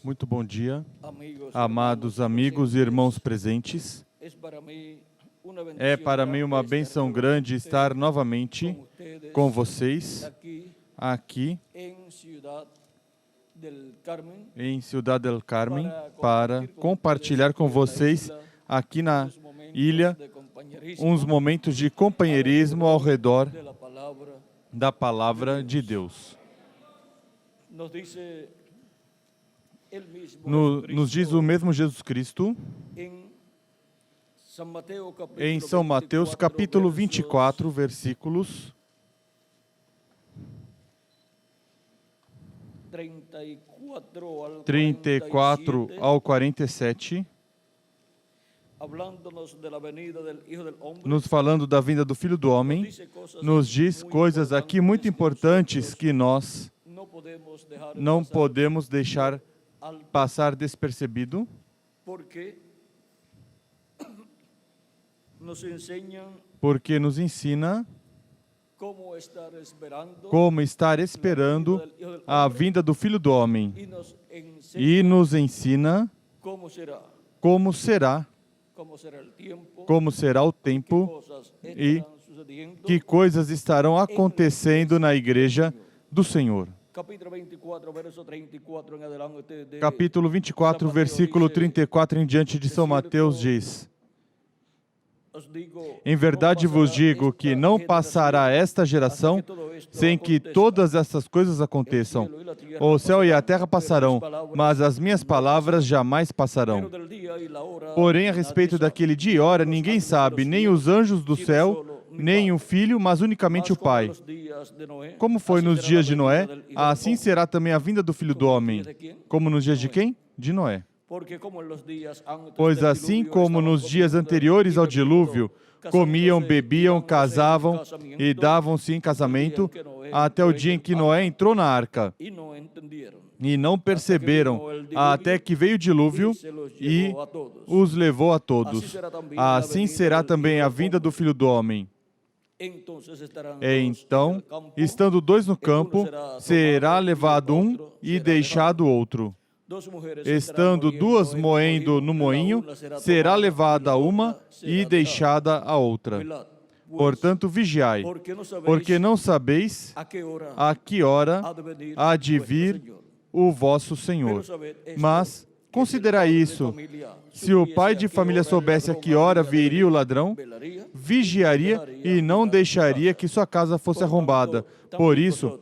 Muito bom dia, amigos, amados amigos e irmãos presentes. É para mim uma bênção grande estar novamente com vocês aqui em Ciudad del Carmen para compartilhar com vocês aqui na ilha uns momentos de companheirismo ao redor da Palavra de Deus. Nos diz o mesmo Jesus Cristo em São Mateus, capítulo 24, versículos 34 ao 47, nos falando da vinda do Filho do Homem, nos diz coisas aqui muito importantes que nós não podemos deixar passar despercebido, porque nos ensina como estar esperando a vinda do Filho do Homem e nos ensina como será o tempo e que coisas estarão acontecendo na Igreja do Senhor. Capítulo 24, versículo 34 em diante de São Mateus diz: Em verdade vos digo que não passará esta geração sem que todas essas coisas aconteçam. O céu e a terra passarão, mas as minhas palavras jamais passarão. Porém, a respeito daquele dia e hora, ninguém sabe, nem os anjos do céu, nem o Filho, mas unicamente o Pai. Como foi nos dias de Noé, assim será também a vinda do Filho do Homem. Como nos dias de quem? De Noé. Pois assim como nos dias anteriores ao dilúvio, comiam, bebiam, casavam e davam-se em casamento, até o dia em que Noé entrou na arca. E não perceberam, até que veio o dilúvio e os levou a todos. Assim será também a vinda do Filho do Homem. Então, estando dois no campo, será levado um e deixado outro. Estando duas moendo no moinho, será levada uma e deixada a outra. Portanto, vigiai, porque não sabeis a que hora há de vir o vosso Senhor. Mas considerai isso: se o pai de família soubesse a que hora viria o ladrão, vigiaria e não deixaria que sua casa fosse arrombada. Por isso,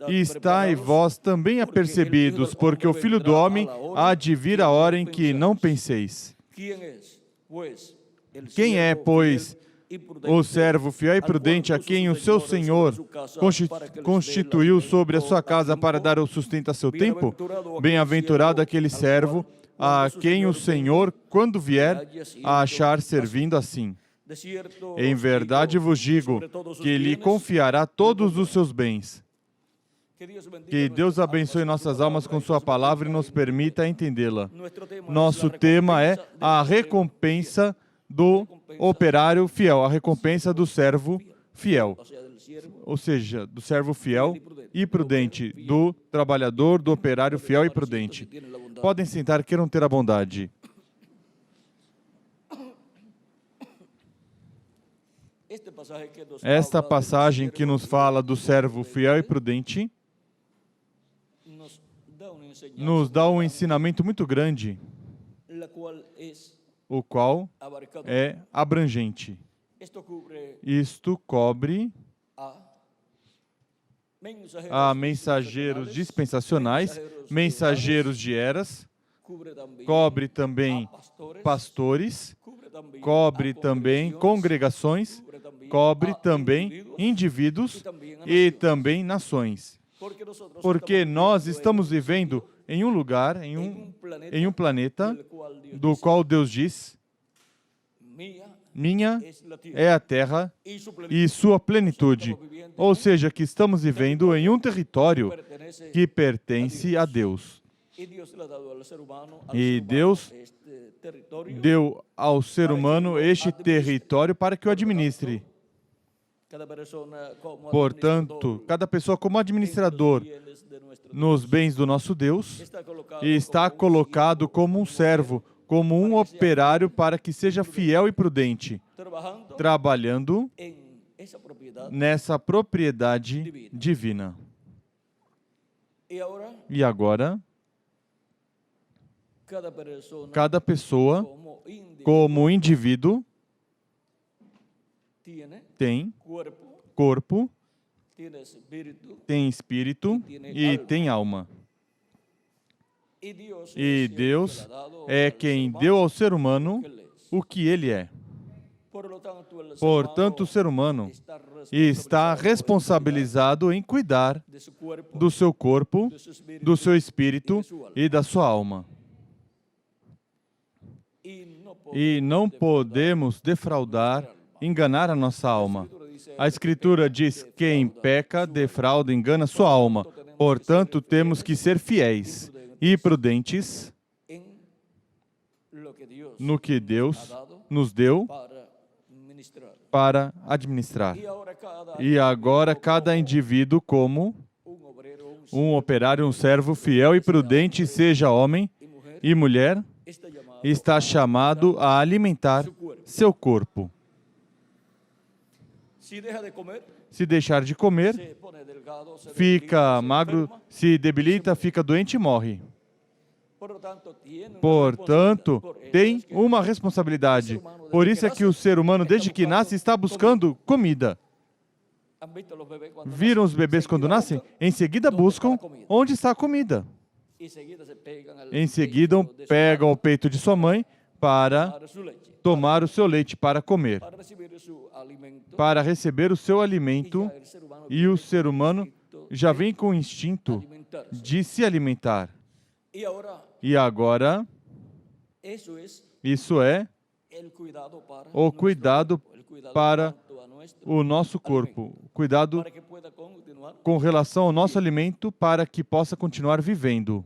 estai vós também apercebidos, porque o Filho do Homem há de vir a hora em que não penseis. Quem é, pois, o servo fiel e prudente a quem o seu Senhor constituiu sobre a sua casa para dar o sustento a seu tempo? Bem-aventurado aquele servo a quem o Senhor, quando vier, a achar servindo assim. Em verdade vos digo que lhe confiará todos os seus bens. Que Deus abençoe nossas almas com sua palavra e nos permita entendê-la. Nosso tema é a recompensa do operário fiel, a recompensa do servo fiel. Ou seja, do servo fiel e prudente, do trabalhador, do operário fiel e prudente. Podem sentar, queiram ter a bondade. Esta passagem que nos fala do servo fiel e prudente nos dá um ensinamento muito grande, o qual é abrangente. Isto cobre a mensageiros dispensacionais, mensageiros de eras, cobre também pastores, cobre também congregações, cobre também indivíduos e também nações. Porque nós estamos vivendo em um lugar, em um planeta, do qual Deus diz: minha é a terra e sua plenitude. Ou seja, que estamos vivendo em um território que pertence a Deus. E Deus deu ao ser humano este território para que o administre. Portanto, cada pessoa como administrador nos bens do nosso Deus e está colocado como um servo, como um operário para que seja fiel e prudente, trabalhando nessa propriedade divina. E agora, cada pessoa, como indivíduo, tem corpo, tem espírito e tem alma. E Deus é quem deu ao ser humano o que ele é. Portanto, o ser humano está responsabilizado em cuidar do seu corpo, do seu espírito e da sua alma. E não podemos defraudar, enganar a nossa alma. A Escritura diz: quem peca, defrauda, engana sua alma. Portanto, temos que ser fiéis e prudentes no que Deus nos deu para administrar. E agora, cada indivíduo, como um operário, um servo fiel e prudente, seja homem e mulher, está chamado a alimentar seu corpo. Se deixar de comer, fica magro, se debilita, fica doente e morre. Portanto, tem uma responsabilidade. Por isso é que o ser humano, desde que nasce, está buscando comida. Viram os bebês quando nascem? Em seguida buscam onde está a comida. Em seguida pegam o peito de sua mãe para tomar o seu leite, para comer, para receber o seu alimento, e o ser humano já vem com o instinto de se alimentar. E agora, isso é o cuidado para o nosso corpo, cuidado com relação ao nosso alimento para que possa continuar vivendo.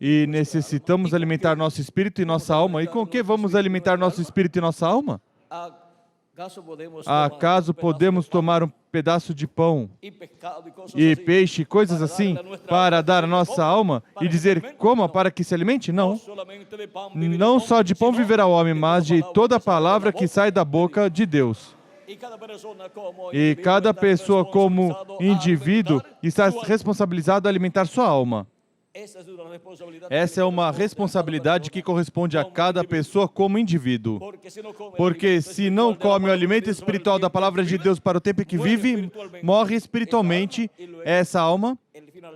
E necessitamos alimentar nosso espírito e nossa alma. E com o que vamos alimentar nosso espírito e nossa alma? Acaso podemos tomar um pedaço de pão e peixe, coisas assim, para dar à nossa alma e dizer, coma para que se alimente? Não. Não só de pão viverá o homem, mas de toda palavra que sai da boca de Deus. E cada pessoa, como indivíduo, está responsabilizado a alimentar sua alma. Essa é uma responsabilidade que corresponde a cada pessoa como indivíduo. Porque se não come o alimento espiritual da palavra de Deus para o tempo que vive, morre espiritualmente essa alma,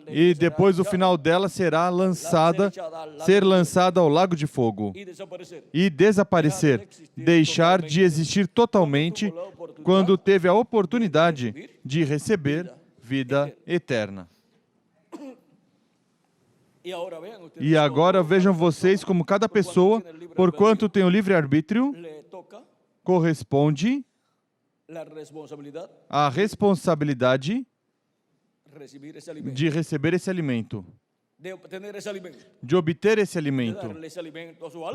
e depois o final dela será ser lançada ao lago de fogo e desaparecer, deixar de existir totalmente quando teve a oportunidade de receber vida eterna. E agora vejam vocês como cada pessoa, porquanto tem o livre-arbítrio, corresponde à responsabilidade de receber esse alimento, de obter esse alimento,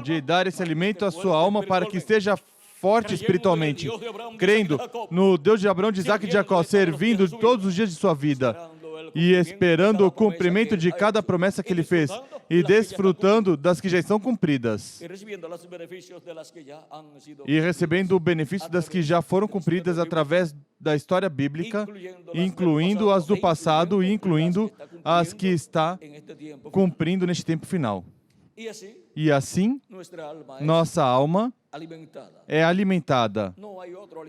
de dar esse alimento à sua alma para que esteja forte espiritualmente, crendo no Deus de Abraão, de Isaac e de Jacó, servindo todos os dias de sua vida e esperando o cumprimento de cada promessa que Ele fez e desfrutando das que já estão cumpridas e recebendo o benefício das que já foram cumpridas através da história bíblica, incluindo as do passado e incluindo as que está cumprindo neste tempo final. E assim, nossa alma é alimentada.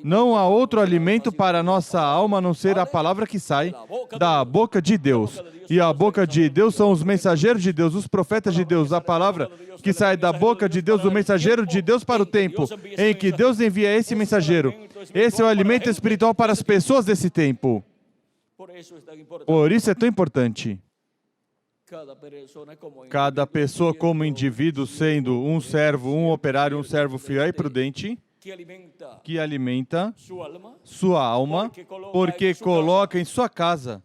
Não há outro alimento para a nossa alma a não ser a palavra que sai da boca de Deus. E a boca de Deus são os mensageiros de Deus, os profetas de Deus. A palavra que sai da boca de Deus, o mensageiro de Deus para o tempo em que Deus envia esse mensageiro. Esse é o alimento espiritual para as pessoas desse tempo. Por isso é tão importante. Cada pessoa como indivíduo, sendo um servo, um operário, um servo fiel e prudente, que alimenta sua alma, porque coloca em sua casa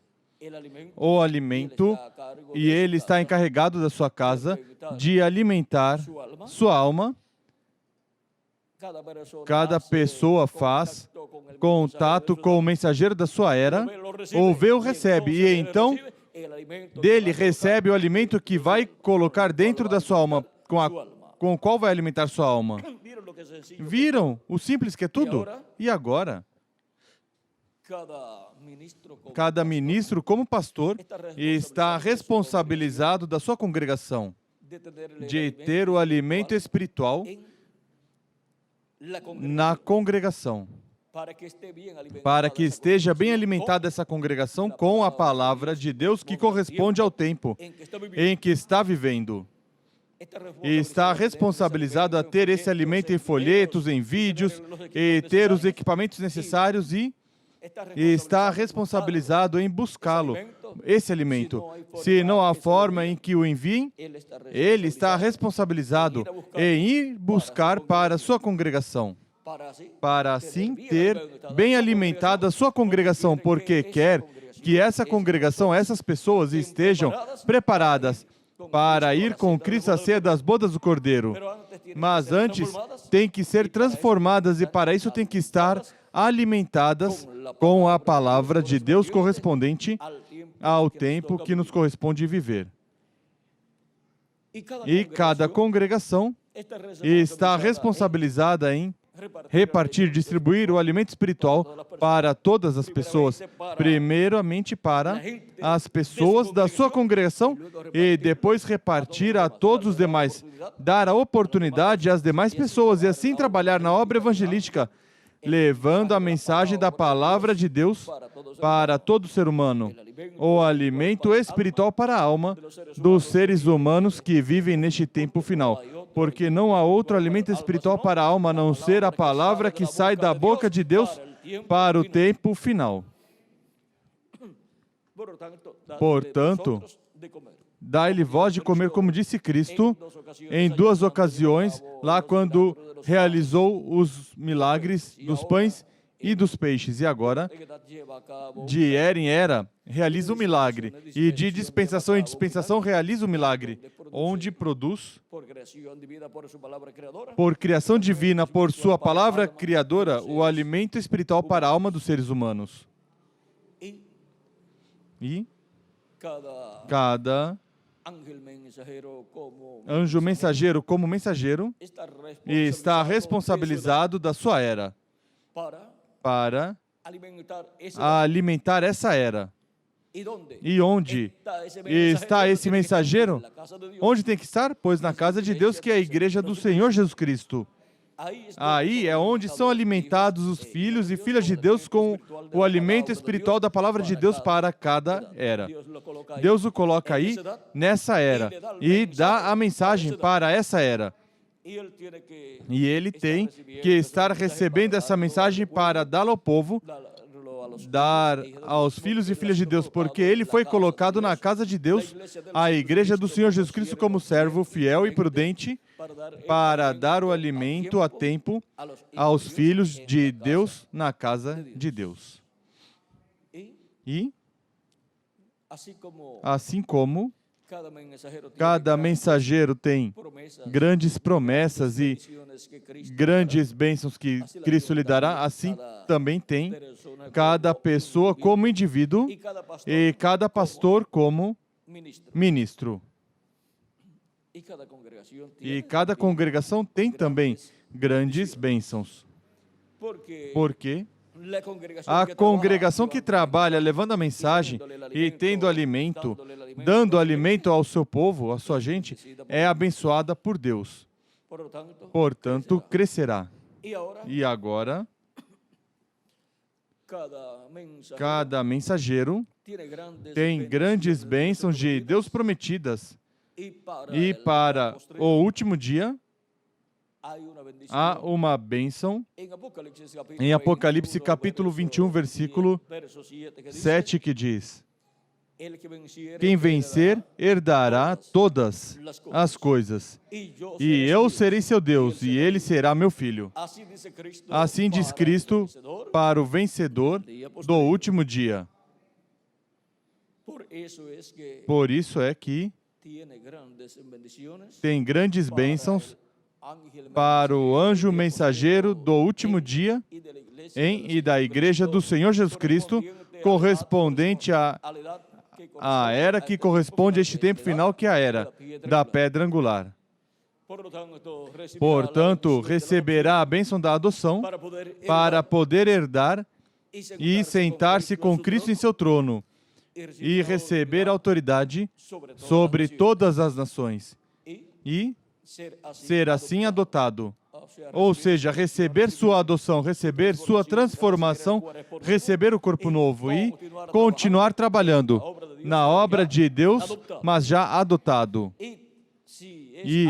o alimento, e ele está encarregado da sua casa de alimentar sua alma Cada pessoa faz contato com o mensageiro da sua era, ou vê ou recebe, e então dele recebe o alimento que vai colocar dentro da sua alma, com o qual vai alimentar sua alma. Viram o simples que é tudo? E agora? Cada ministro, como pastor, está responsabilizado da sua congregação de ter o alimento espiritual na congregação, para que esteja bem alimentada essa congregação com a palavra de Deus que corresponde ao tempo em que está vivendo. E está responsabilizado a ter esse alimento em folhetos, em vídeos, e ter os equipamentos necessários e está responsabilizado em buscá-lo, esse alimento. Se não há forma em que o enviem, ele está responsabilizado em ir buscar para a sua congregação, para assim ter bem alimentada a sua congregação, porque quer que essa congregação, essas pessoas estejam preparadas para ir com Cristo à ceia das bodas do Cordeiro. Mas antes, tem que ser transformadas e para isso tem que estar alimentadas com a palavra de Deus correspondente ao tempo que nos corresponde viver. E cada congregação está responsabilizada em repartir, distribuir o alimento espiritual para todas as pessoas, primeiramente para as pessoas da sua congregação e depois repartir a todos os demais, dar a oportunidade às demais pessoas e assim trabalhar na obra evangelística, levando a mensagem da palavra de Deus para todo ser humano, o alimento espiritual para a alma dos seres humanos que vivem neste tempo final. Porque não há outro alimento espiritual para a alma a não ser a palavra que sai da boca de Deus para o tempo final. Portanto, dá-lhe voz de comer, como disse Cristo, em 2 ocasiões, lá quando realizou os milagres dos pães e dos peixes. E agora, de era em era, realiza o milagre. E de dispensação em dispensação, realiza o milagre. Onde produz, por criação divina, por sua palavra criadora, o alimento espiritual para a alma dos seres humanos. E cada anjo mensageiro, como mensageiro, está responsabilizado da sua era para alimentar essa era. E onde está esse mensageiro? Onde tem que estar? Pois na casa de Deus, que é a igreja do Senhor Jesus Cristo. Aí é onde são alimentados os filhos e filhas de Deus com o alimento espiritual da palavra de Deus para cada era. Deus o coloca aí, nessa era, e dá a mensagem para essa era. E ele tem que estar recebendo essa mensagem para dá-la ao povo, dar aos filhos e filhas de Deus, porque ele foi colocado na casa de Deus, a igreja do Senhor Jesus Cristo, como servo fiel e prudente, para dar o alimento a tempo aos filhos de Deus na casa de Deus. E, assim como cada mensageiro tem grandes promessas e grandes bênçãos que Cristo lhe dará, assim também tem cada pessoa como indivíduo e cada pastor como ministro. E cada congregação tem também grandes bênçãos. Porque a congregação que trabalha levando a mensagem e tendo alimento, dando alimento ao seu povo, à sua gente, é abençoada por Deus. Portanto, crescerá. E agora, cada mensageiro tem grandes bênçãos de Deus prometidas. E para o último dia, há uma bênção em Apocalipse capítulo 21, versículo 7, que diz: quem vencer herdará todas as coisas, e eu serei seu Deus, e ele será meu filho. Assim diz Cristo para o vencedor do último dia. Por isso é que tem grandes bênçãos para o anjo mensageiro do último dia e da Igreja do Senhor Jesus Cristo, correspondente à era que corresponde a este tempo final, que é a era da pedra angular. Portanto, receberá a bênção da adoção para poder herdar e sentar-se com Cristo em seu trono e receber autoridade sobre todas as nações e ser assim adotado. Ou seja, receber sua adoção, receber sua transformação, receber o corpo novo e continuar trabalhando na obra de Deus, mas já adotado. E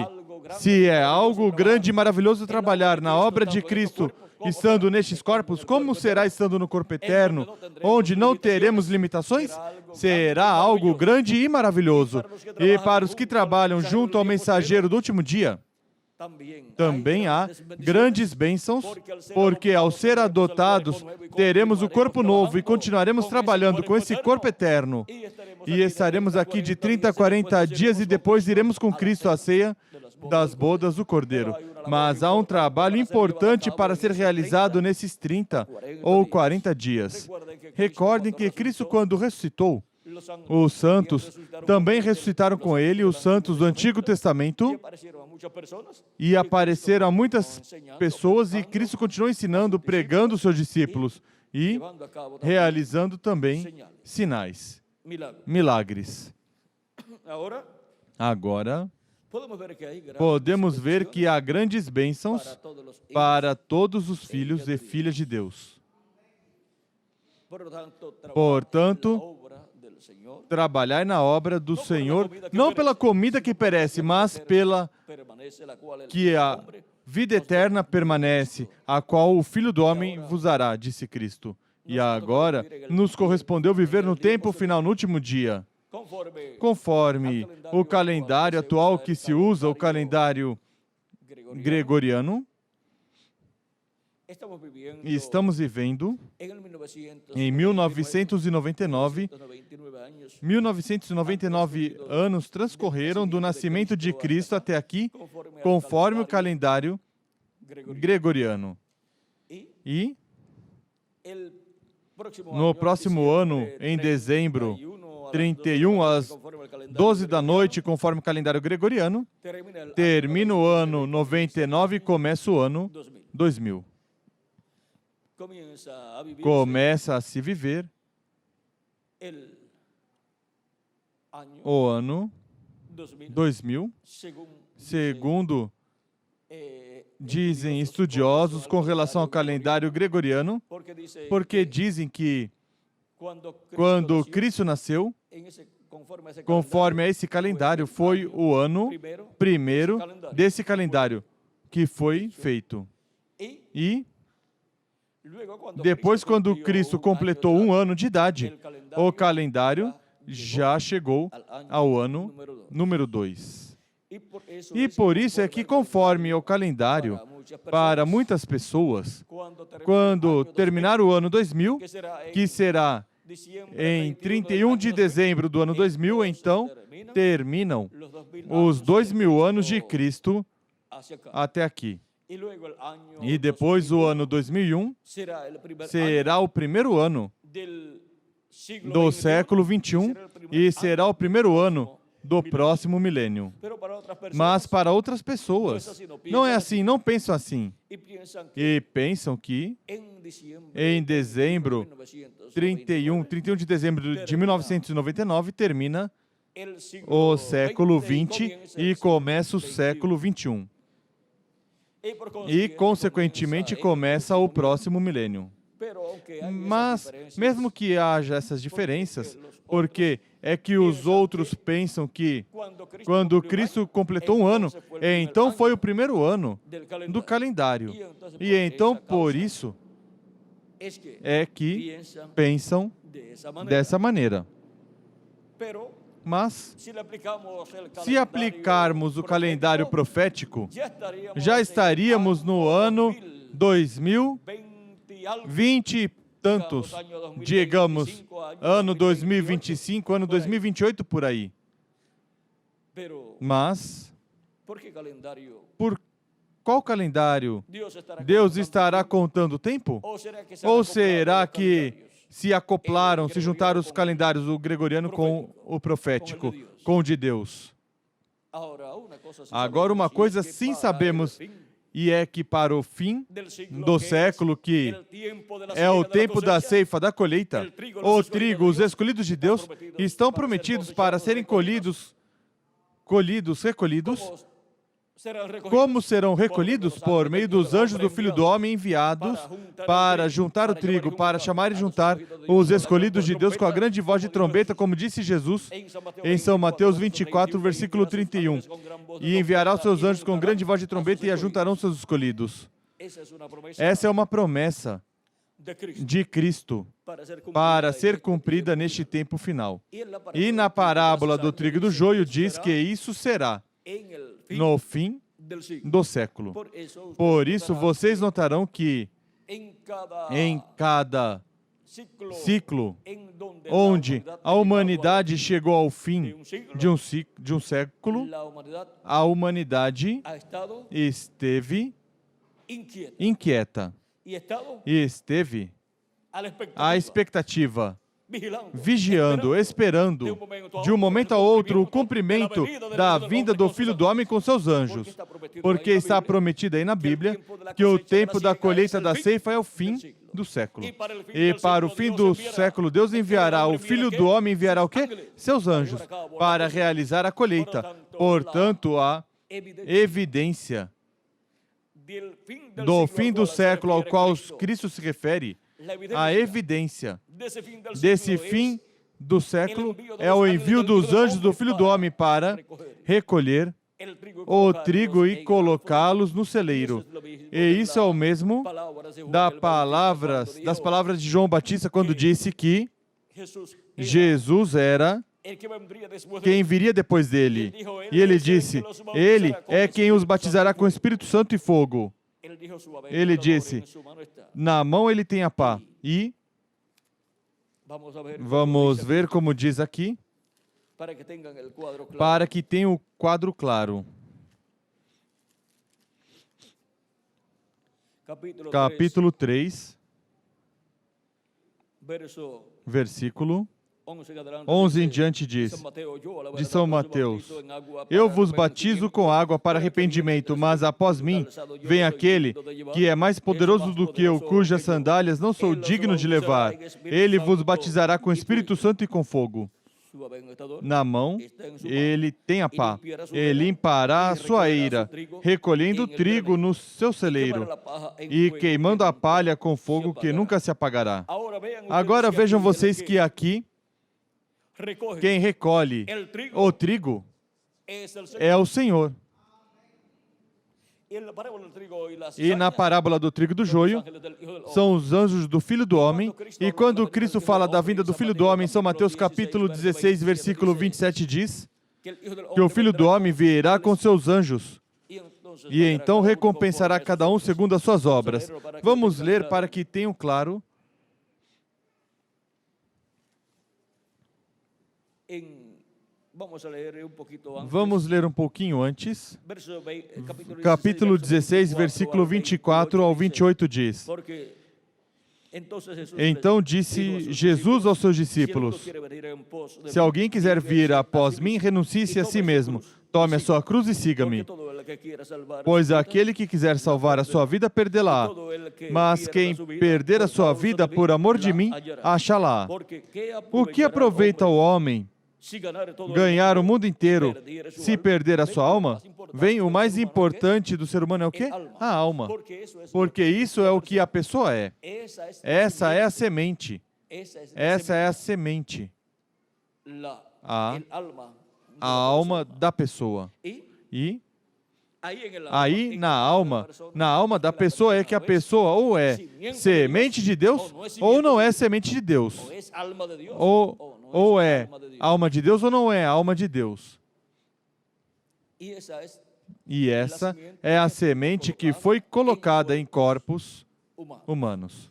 se é algo grande e maravilhoso trabalhar na obra de Cristo, estando nestes corpos, como será estando no corpo eterno, onde não teremos limitações? Será algo grande e maravilhoso. E para os que trabalham junto ao mensageiro do último dia, também há grandes bênçãos, porque ao ser adotados, teremos o corpo novo e continuaremos trabalhando com esse corpo eterno. E estaremos aqui de 30 a 40 dias e depois iremos com Cristo à ceia das bodas do Cordeiro. Mas há um trabalho importante para ser realizado nesses 30 ou 40 dias. Recordem que Cristo, quando ressuscitou, os santos também ressuscitaram com ele, os santos do Antigo Testamento, e apareceram a muitas pessoas, e Cristo continuou ensinando, pregando os seus discípulos e realizando também sinais, milagres. Agora, podemos ver que há grandes bênçãos para todos os filhos e filhas de Deus. Portanto, trabalhar na obra do Senhor, não pela comida que perece, mas pela que a vida eterna permanece, a qual o Filho do Homem vos dará, disse Cristo. E agora nos correspondeu viver no tempo final, no último dia. Conforme o calendário atual que se usa, o calendário gregoriano, estamos vivendo em 1999. 1999 anos transcorreram do nascimento de Cristo até aqui, conforme o calendário gregoriano. E no próximo ano, em dezembro, 31 às 12 da noite, conforme o calendário gregoriano, termina o ano 99 e começa o ano 2000. Começa a se viver o ano 2000, segundo dizem estudiosos com relação ao calendário gregoriano, porque dizem que quando Cristo nasceu, conforme a esse calendário, foi o ano primeiro desse calendário que foi feito. E depois, quando Cristo completou 1 ano de idade, o calendário já chegou ao ano número 2. E por isso é que, conforme o calendário, para muitas pessoas, quando terminar o ano 2000, que será em 31 de dezembro do ano 2000, então terminam os 2000 anos de Cristo até aqui. E depois o ano 2001 será o primeiro ano do século 21 e será o primeiro ano do próximo milênio. Mas para outras pessoas, não é assim, não pensam assim. E pensam que em dezembro, 31 de dezembro de 1999, termina o século 20 e começa o século 21. E, consequentemente, começa o próximo milênio. Mas, mesmo que haja essas diferenças, porque é que os outros pensam que, quando Cristo completou 1 ano, então foi o primeiro ano do calendário. E então, por isso, é que pensam dessa maneira. Mas, se aplicarmos o calendário profético, já estaríamos no ano 2020 e tantos, digamos, ano 2025, ano 2028, por aí. Mas, por qual calendário? Deus estará contando o tempo? Ou será que se acoplaram, se juntaram os calendários, o gregoriano com o profético, com o de Deus? Agora, uma coisa sim sabemos, e é que para o fim do século, que é o tempo da ceifa, da colheita, o trigo, os escolhidos de Deus, estão prometidos para serem recolhidos. Como serão recolhidos? Por meio dos anjos do Filho do Homem enviados para juntar o trigo, para chamar e juntar os escolhidos de Deus com a grande voz de trombeta, como disse Jesus em São Mateus 24, versículo 31. E enviará os seus anjos com grande voz de trombeta e ajuntarão seus escolhidos. Essa é uma promessa de Cristo para ser cumprida neste tempo final. E na parábola do trigo e do joio diz que isso será no fim do século. Por isso, vocês notarão que em cada ciclo onde a humanidade chegou ao fim de um século, a humanidade esteve inquieta e esteve à expectativa, vigiando, esperando, de um momento a outro, o cumprimento da vinda do Filho do Homem com seus anjos. Porque está prometido aí na Bíblia que o tempo da colheita da ceifa é o fim do século. E para o fim do século, Deus enviará, o Filho do Homem enviará o quê? Seus anjos, para realizar a colheita. Portanto, a evidência do fim do século ao qual Cristo se refere, a evidência desse fim do século é o envio dos anjos do Filho do Homem para recolher o trigo e colocá-los no celeiro. E isso é o mesmo das palavras de João Batista quando disse que Jesus era quem viria depois dele. E ele disse, ele é quem os batizará com Espírito Santo e fogo. Ele disse, na mão ele tem a pá. E vamos ver como diz aqui, para que tenha o quadro claro. Capítulo 3, versículo 11 em diante diz, de São Mateus, eu vos batizo com água para arrependimento, mas após mim vem aquele que é mais poderoso do que eu, cujas sandálias não sou digno de levar. Ele vos batizará com Espírito Santo e com fogo. Na mão ele tem a pá, e limpará a sua eira, recolhendo o trigo no seu celeiro, e queimando a palha com fogo que nunca se apagará. Agora vejam vocês que aqui, quem recolhe o trigo é o Senhor. E na parábola do trigo e do joio, são os anjos do Filho do Homem. E quando Cristo fala da vinda do Filho do Homem, São Mateus capítulo 16, versículo 27 diz que o Filho do Homem virá com seus anjos e então recompensará cada um segundo as suas obras. Vamos ler para que tenham claro. Vamos ler um pouquinho antes. Capítulo 16, versículo 24 ao 28 diz: Então disse Jesus aos seus discípulos, se alguém quiser vir após mim, renuncie-se a si mesmo, tome a sua cruz e siga-me. Pois aquele que quiser salvar a sua vida, perdê-la. Mas quem perder a sua vida por amor de mim, achá-la. O que aproveita o homem ganhar o mundo inteiro, se perder a sua alma? Vem, o mais importante do ser humano é o quê? A alma. Porque isso é o que a pessoa é. Essa é a semente. Essa é a semente. A alma da pessoa. E aí, na alma da pessoa é que a pessoa ou é semente de Deus ou não é semente de Deus. Ou é alma de Deus ou não é alma de Deus. E essa é a semente que foi colocada em corpos humanos.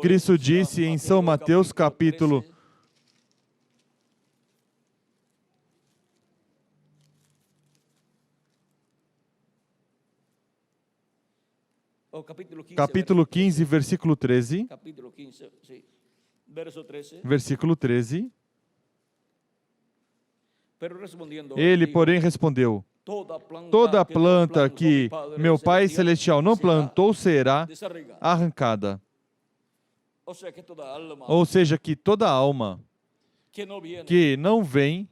Cristo disse em São Mateus capítulo capítulo 15, versículo 13. Versículo 13. Ele, porém, respondeu: toda planta que meu Pai Celestial não plantou será arrancada. Ou seja, que toda alma que não vem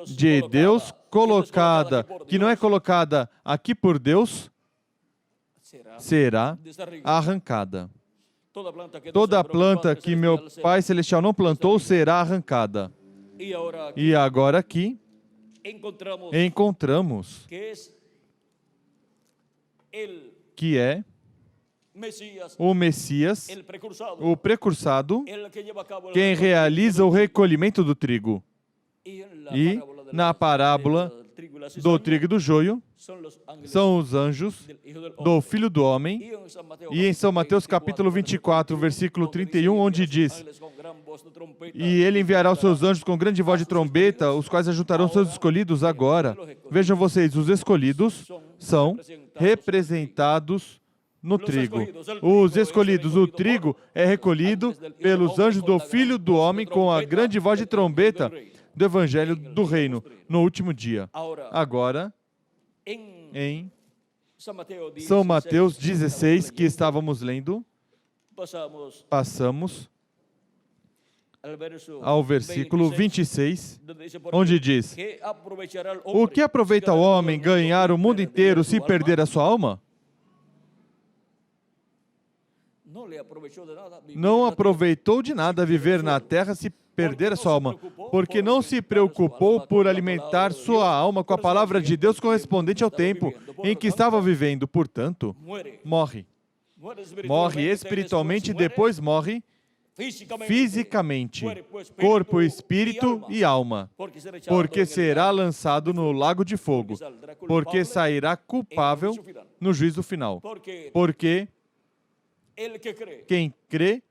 de Deus colocada, que não é colocada aqui por Deus, será arrancada. Toda planta que meu Pai Celestial não plantou será arrancada. E agora aqui encontramos que é o Messias, o precursado, quem realiza o recolhimento do trigo. E na parábola do trigo e do joio, são os anjos do Filho do Homem. E em São Mateus capítulo 24, versículo 31, onde diz: e ele enviará os seus anjos com grande voz de trombeta, os quais ajuntarão seus escolhidos agora. Vejam vocês, os escolhidos são representados no trigo. Os escolhidos, o trigo é recolhido pelos anjos do Filho do Homem com a grande voz de trombeta do Evangelho do Reino, no último dia. Agora, em São Mateus 16, que estávamos lendo, passamos ao versículo 26, onde diz: o que aproveita o homem ganhar o mundo inteiro se perder a sua alma? Não aproveitou de nada viver na terra se perder a sua alma, porque não se preocupou por alimentar sua alma com a palavra de Deus correspondente ao tempo em que estava vivendo. Portanto, morre. Morre espiritualmente e depois morre fisicamente, corpo, espírito e alma, porque será lançado no lago de fogo, porque sairá culpável no juízo final. Porque quem crê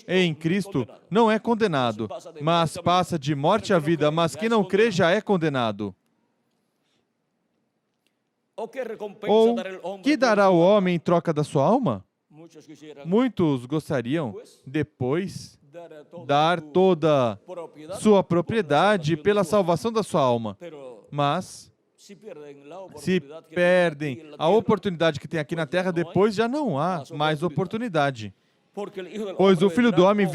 em Cristo não é condenado, mas passa de morte à vida, mas quem não crê já é condenado. Ou que dará o homem em troca da sua alma? Muitos gostariam, depois, dar toda sua propriedade pela salvação da sua alma, mas se perdem a oportunidade que tem aqui na terra, depois já não há mais oportunidade. Pois o Filho do Homem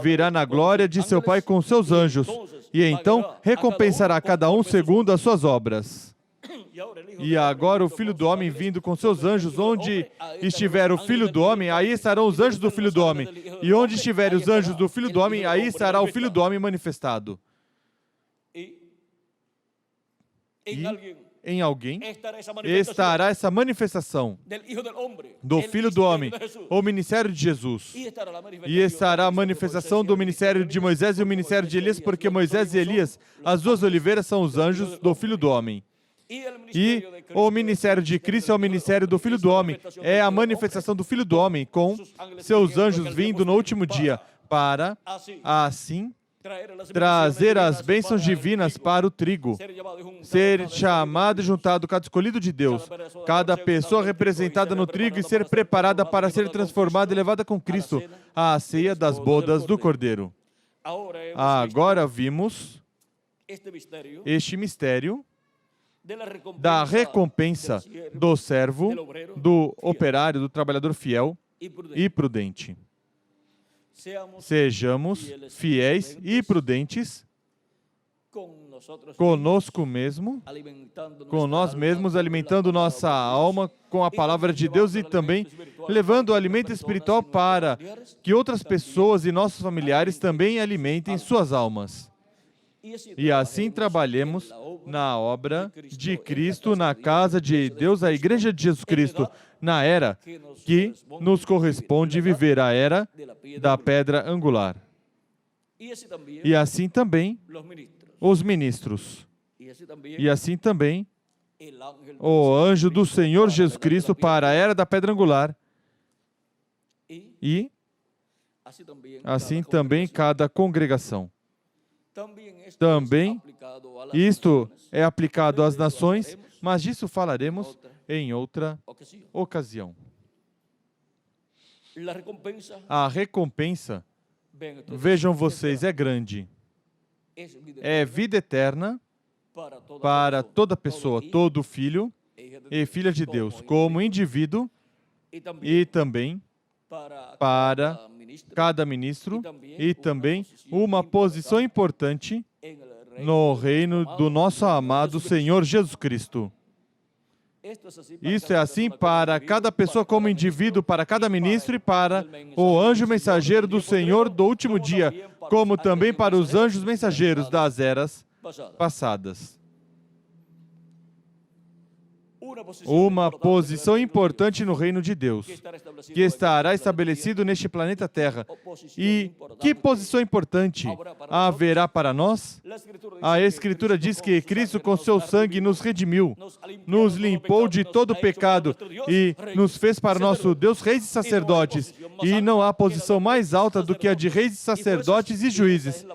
virá na glória de seu Pai com seus anjos, e então recompensará cada um segundo as suas obras. E agora o Filho do Homem vindo com seus anjos, onde estiver o Filho do Homem, aí estarão os anjos do Filho do Homem. E onde estiverem os anjos do Filho do Homem, aí estará o Filho do Homem manifestado. E em alguém estará essa manifestação do Filho do Homem, o ministério de Jesus. E estará a manifestação do ministério de Moisés e o ministério de Elias, porque Moisés e Elias, as duas oliveiras, são os anjos do Filho do Homem. E o ministério de Cristo é o ministério do Filho do Homem, é a manifestação do Filho do Homem, com seus anjos vindo no último dia, para, assim, trazer as bênçãos divinas para o trigo, ser chamado e juntado cada escolhido de Deus, cada pessoa representada no trigo e ser preparada para ser transformada e levada com Cristo à ceia das bodas do Cordeiro. Agora vimos este mistério da recompensa do servo, do operário, do trabalhador fiel e prudente. Sejamos fiéis e prudentes conosco mesmo, com nós mesmos, alimentando nossa alma com a palavra de Deus e também levando o alimento espiritual para que outras pessoas e nossos familiares também alimentem suas almas. E assim trabalhemos na obra de Cristo, na casa de Deus, a Igreja de Jesus Cristo, na era que nos corresponde viver, a era da pedra angular. E assim também os ministros. E assim também o anjo do Senhor Jesus Cristo para a era da pedra angular. E assim também cada congregação. Também isto é aplicado às nações, mas disso falaremos em outra ocasião. A recompensa, vejam vocês, é grande. É vida eterna para toda pessoa, todo filho e filha de Deus, como indivíduo e também para cada ministro e também uma posição importante no reino do nosso amado Senhor Jesus Cristo. Isso é assim para cada pessoa como indivíduo, para cada ministro e para o anjo mensageiro do Senhor do último dia, como também para os anjos mensageiros das eras passadas. Uma posição importante no reino de Deus, que estará estabelecido neste planeta Terra. E que posição importante haverá para nós? A Escritura diz que Cristo com seu sangue nos redimiu, nos limpou de todo pecado e nos fez para nosso Deus reis e sacerdotes. E não há posição mais alta do que a de reis e sacerdotes e juízes.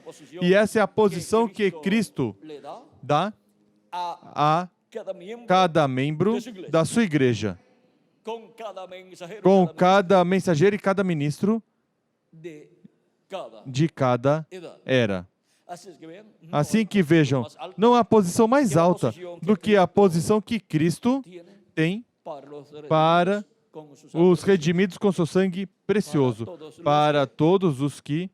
E essa é a posição que Cristo dá a cada membro da sua igreja, com cada mensageiro e cada ministro de cada era. Assim que vejam, não há posição mais alta do que a posição que Cristo tem para os redimidos com seu sangue precioso, para todos os que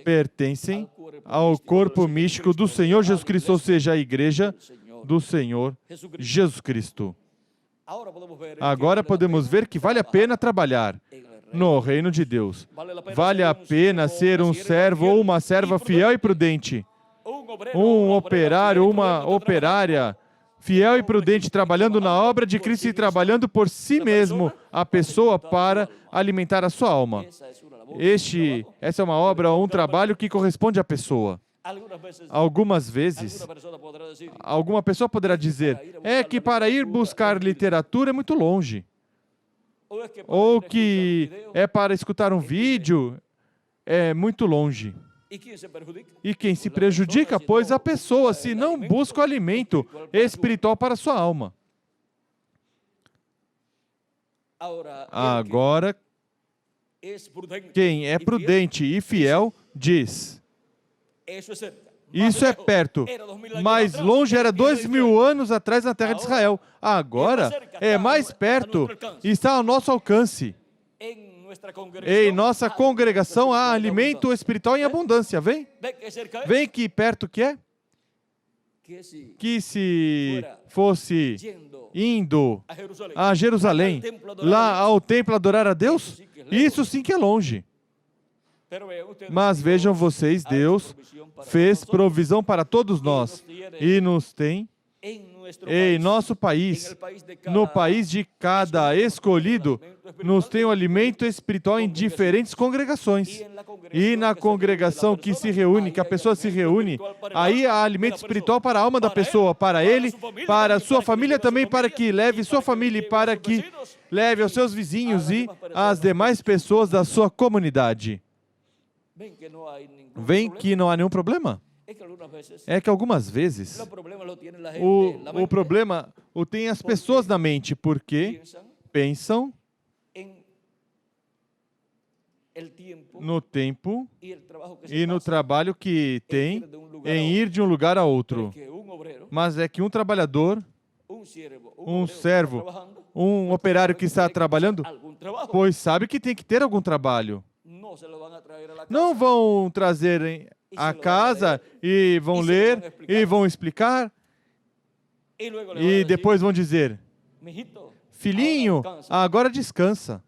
pertencem ao corpo místico do Senhor Jesus Cristo, ou seja, a igreja do Senhor Jesus Cristo. Agora podemos ver que vale a pena trabalhar no reino de Deus. Vale a pena ser um servo ou uma serva fiel e prudente. Um operário, uma operária fiel e prudente, trabalhando na obra de Cristo e trabalhando por si mesmo, a pessoa, para alimentar a sua alma. Essa é uma obra ou um trabalho que corresponde à pessoa. Algumas vezes, alguma pessoa poderá dizer, é que para ir buscar literatura é muito longe. Ou que é para escutar um vídeo, é muito longe. E quem se prejudica? Pois a pessoa, se não busca o alimento espiritual para a sua alma. Agora, quem é prudente e fiel diz, isso é perto, mas longe era 2000 anos atrás na terra de Israel. Agora é mais perto, está ao nosso alcance. Em nossa congregação há alimento espiritual em abundância. Vem? Vem que perto que é? Que se fosse indo a Jerusalém, lá ao templo adorar a Deus, isso sim que é longe. Mas vejam vocês, Deus fez provisão para todos nós e nos tem em nosso país, no país de cada escolhido, nos tem o alimento espiritual em diferentes congregações. E na congregação que se reúne, que a pessoa se reúne, aí há alimento espiritual para a alma da pessoa, para ele, para a sua família também, para que leve sua família e para que leve aos seus vizinhos e às demais pessoas da sua comunidade. Vem que não há nenhum problema. É que algumas vezes o problema o tem as pessoas na mente, porque pensam no tempo e no trabalho que tem em ir de um lugar a outro. Mas é que um trabalhador, um servo, um operário que está trabalhando, pois sabe que tem que ter algum trabalho. Não vão trazer a casa e vão ler e vão explicar e depois vão dizer, filhinho, agora descansa.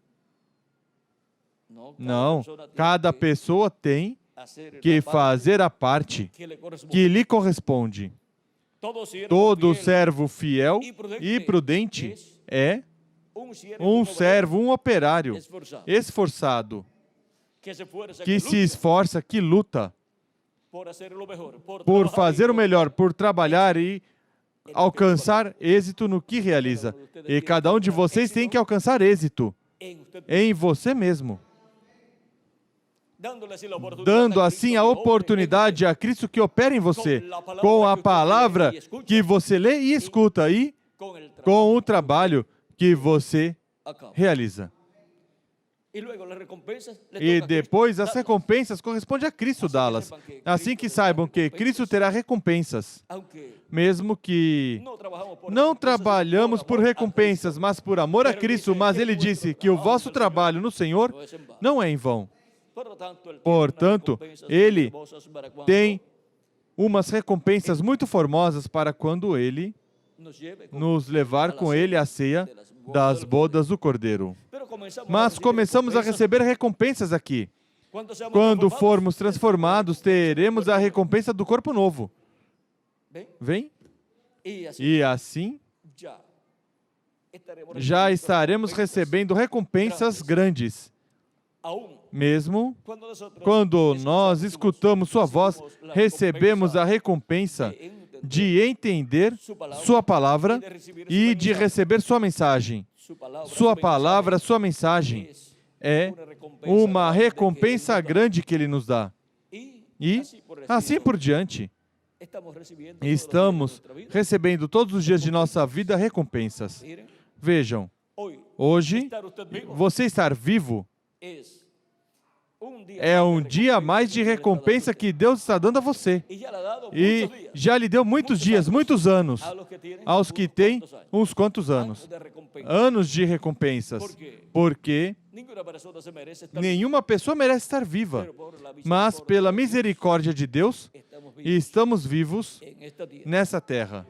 Não, cada pessoa tem que fazer a parte que lhe corresponde. Todo servo fiel e prudente é um servo, um operário esforçado, que se esforça, que luta por fazer o melhor, por trabalhar e alcançar êxito no que realiza. E cada um de vocês tem que alcançar êxito em você mesmo. dando assim a oportunidade a Cristo que opera em você, com a palavra que você lê e escuta, e com o trabalho que você realiza. E depois as recompensas correspondem a Cristo dá-las. Assim que saibam que Cristo terá recompensas, mesmo que não trabalhamos por recompensas, mas por amor a Cristo, mas Ele disse que o vosso trabalho no Senhor não é em vão. Portanto, Ele tem umas recompensas muito formosas para quando Ele nos levar com Ele à ceia das bodas do Cordeiro. Mas começamos a receber recompensas aqui. Quando formos transformados, teremos a recompensa do corpo novo. Vem? E assim, já estaremos recebendo recompensas grandes. Mesmo quando nós escutamos sua voz, recebemos a recompensa de entender sua palavra e de receber sua mensagem. Sua palavra, sua mensagem é uma recompensa grande que Ele nos dá. E assim por diante, estamos recebendo todos os dias de nossa vida recompensas. Vejam, hoje, você estar vivo é um dia a mais de recompensa que Deus está dando a você. E já lhe deu muitos dias, muitos anos, aos que têm uns quantos anos. Anos de recompensas. Porque nenhuma pessoa merece estar viva. Mas, pela misericórdia de Deus, estamos vivos nessa terra.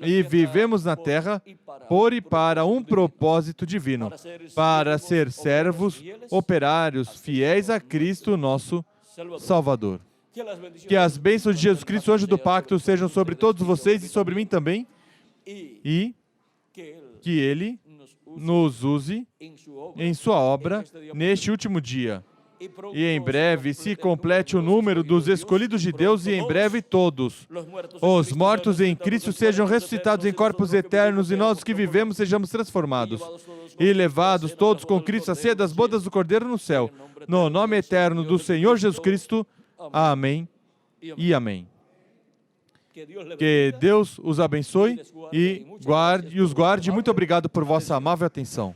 E vivemos na terra por e para um propósito divino, para ser servos, operários, fiéis a Cristo, nosso Salvador. Que as bênçãos de Jesus Cristo, anjo do pacto, sejam sobre todos vocês e sobre mim também, e que Ele nos use em sua obra neste último dia. E em breve se complete o número dos escolhidos de Deus, e em breve todos os mortos em Cristo sejam ressuscitados em corpos eternos, e nós que vivemos sejamos transformados e levados todos com Cristo à ceia das bodas do Cordeiro no céu. No nome eterno do Senhor Jesus Cristo. Amém e amém. Que Deus os abençoe e os guarde. Muito obrigado por vossa amável atenção.